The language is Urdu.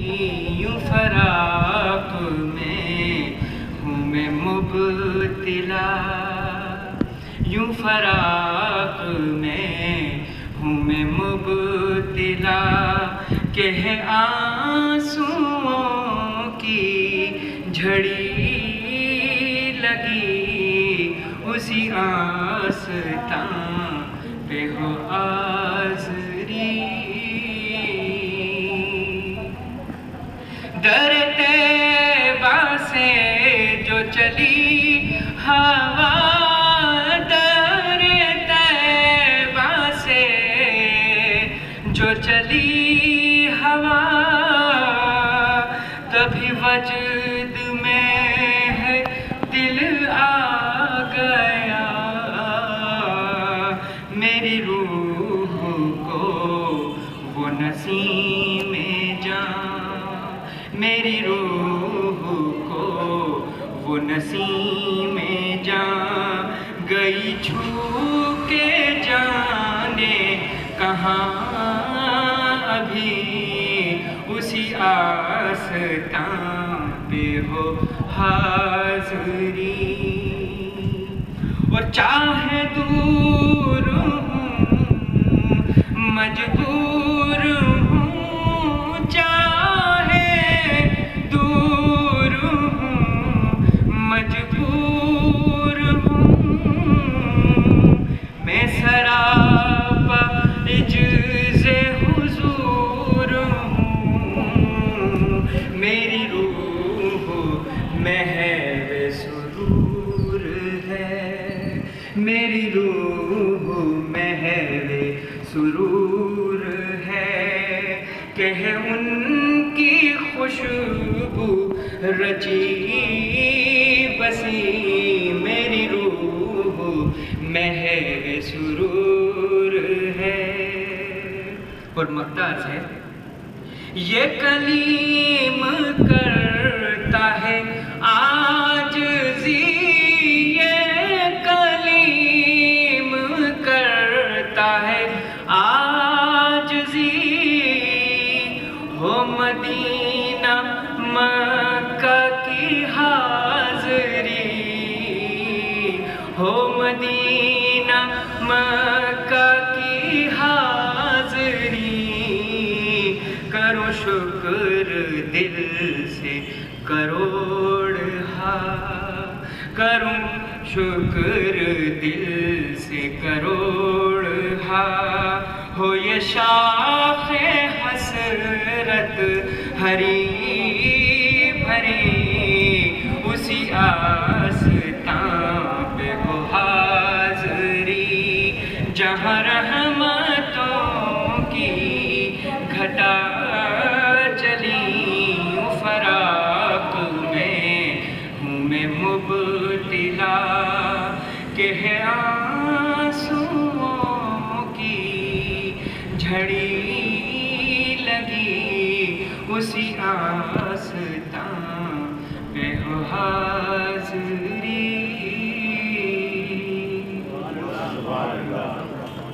یوں فراق میں ہوں میں مبتلا، یوں فراق میں ہوں میں مبتلا، کہ ہے آنسوؤں کی جھڑی لگی، اسی آستاں پہ ہو آزری۔ در طیبہ سے جو چلی ہوا، در طیبہ سے جو چلی ہوا، تبھی وجد میں ہے دل آ گیا، میری روح کو وہ نسیم جاں، میری روح کو وہ نسیم جاں، گئی چھو کے جانے کہاں ابھی، اسی آستاں پہ ہو حاضری۔ اور چاہے دور ہوں مجبور ہوں، چاہے دور ہوں مجبور ہوں، میں سراپا عجز حضور ہوں، میری روح محو سرور ہے، میری روح محو سرور ہے، کہ ہے ان کی خوشبو رچی بسی، میری روح محو سرور ہے۔ اور مقدار ہے یہ کلیم کرتا ہے عاجزی، یہ کلیم کرتا ہے عاجزی، ہو مدینہ مکہ کی حاضری، ہو مدینہ مکہ کی حاضری، کرو شکر دل سے کروڑ ہاں، کروں شکر دل سے کروڑ ہاں، ہو یہ شاخ حسرت ہری بھری، اسی آستاں پہ ہو حاضری، جہاں رحمتوں کی گھٹا چلی، فراق میں ہوں میں مبتلا، کہ ہے آنسوؤں کی جھڑی لگی، اسی آستاں پہ ہو حاضری۔